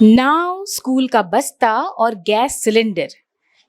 नाव, school का बस्ता और गैस सिलेंडर,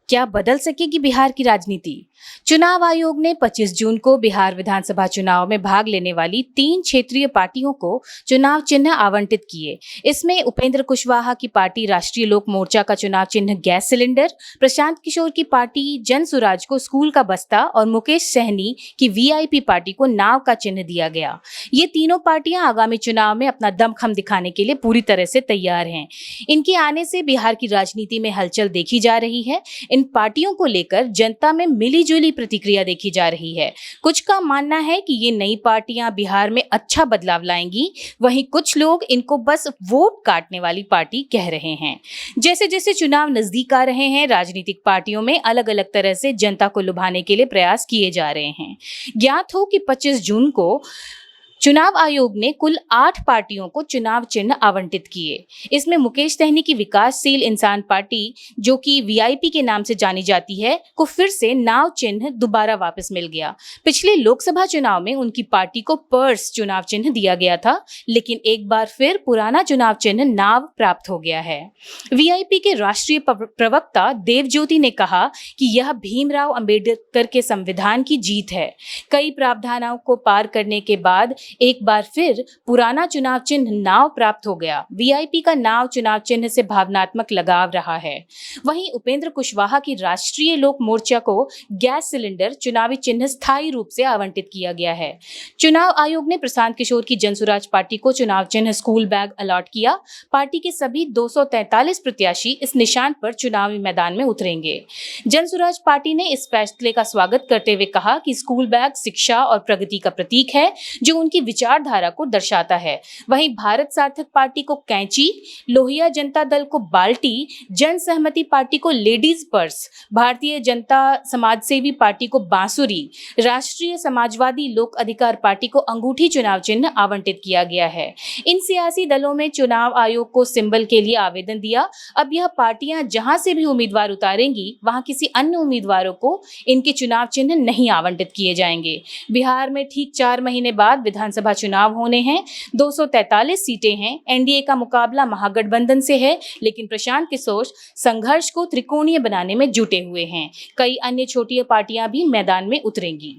क्या बदल सकेगी बिहार की राजनीति? चुनाव आयोग ने 25 जून को बिहार विधानसभा चुनाव में भाग लेने वाली 3 क्षेत्रीय पार्टियों को चुनाव चिन्ह आवंटित किए। इसमें उपेंद्र कुशवाहा की पार्टी राष्ट्रीय लोक मोर्चा का चुनाव चिन्ह गैस सिलेंडर, प्रशांत किशोर की पार्टी जन सुराज को स्कूल का बस्ता और मुकेश सहनी की वीआईपी पार्टी को नाव का चिन्ह दिया गया। ये तीनों पार्टियां आगामी चुनाव में अपना दमखम दिखाने के लिए पूरी तरह से तैयार हैं। इनके आने से बिहार की राजनीति में हलचल देखी जा रही है। इन पार्टियों को लेकर जनता में मिलीजुली प्रतिक्रिया देखी जा रही है। कुछ का मानना है कि ये नई पार्टियां बिहार में अच्छा बदलाव लाएंगी, वहीं कुछ लोग इनको बस वोट काटने वाली पार्टी कह रहे हैं। जैसे जैसे चुनाव नजदीक आ रहे हैं, राजनीतिक पार्टियों में अलग अलग तरह से जनता को लुभाने के लिए प्रयास किए जा रहे हैं। ज्ञात हो कि 25 जून को चुनाव आयोग ने कुल 8 पार्टियों को चुनाव चिन्ह आवंटित किए। इसमें मुकेश सहनी की विकासशील इंसान पार्टी, जो कि वीआईपी के नाम से जानी जाती है, को फिर से नाव चिन्ह दोबारा वापस मिल गया। पिछले लोकसभा चुनाव में उनकी पार्टी को पर्स चुनाव चिन्ह दिया गया था, लेकिन एक बार फिर पुराना चुनाव चिन्ह नाव प्राप्त हो गया है। वीआईपी के राष्ट्रीय प्रवक्ता देवज्योति ने कहा कि यह भीमराव अंबेडकर के संविधान की जीत है। कई प्रावधानों को पार करने के बाद एक बार फिर पुराना चुनाव चिन्ह नाव प्राप्त हो गया। वीआईपी का नाव चुनाव चिन्ह से भावनात्मक लगाव रहा है। वहीं उपेंद्र कुशवाहा की राष्ट्रीय लोक मोर्चा को गैस सिलेंडर चुनावी चिन्ह स्थायी रूप से आवंटित किया गया है। चुनाव आयोग ने प्रशांत किशोर की जनसुराज पार्टी को चुनाव चिन्ह स्कूल बैग अलॉट किया। पार्टी के सभी 243 प्रत्याशी इस निशान पर चुनावी मैदान में उतरेंगे। जनसुराज पार्टी ने इस फैसले का स्वागत करते हुए कहा कि स्कूल बैग शिक्षा और प्रगति का प्रतीक है, जो उनकी विचारधारा को दर्शाता है। वहीं भारत सार्थक पार्टी को कैंची, लोहिया जनता दल को बाल्टी, जन सहमति पार्टी को लेडीज पर्स, भारतीय जनता समाजसेवी पार्टी को बांसुरी, राष्ट्रीय समाजवादी लोक अधिकार पार्टी को अंगूठी चुनाव चिन्ह आवंटित किया गया है। इन सियासी दलों में चुनाव आयोग को सिंबल के लिए आवेदन दिया। अब यह पार्टियां जहां से भी उम्मीदवार उतारेंगी, वहां किसी अन्य उम्मीदवारों को इनके चुनाव चिन्ह नहीं आवंटित किए जाएंगे। बिहार में ठीक 4 महीने बाद विधानसभा चुनाव होने हैं। 243 सीटें हैं। एनडीए का मुकाबला महागठबंधन से है, लेकिन प्रशांत किशोर संघर्ष को त्रिकोणीय बनाने में जुटे हुए हैं। कई अन्य छोटी पार्टियां भी मैदान में उतरेंगी।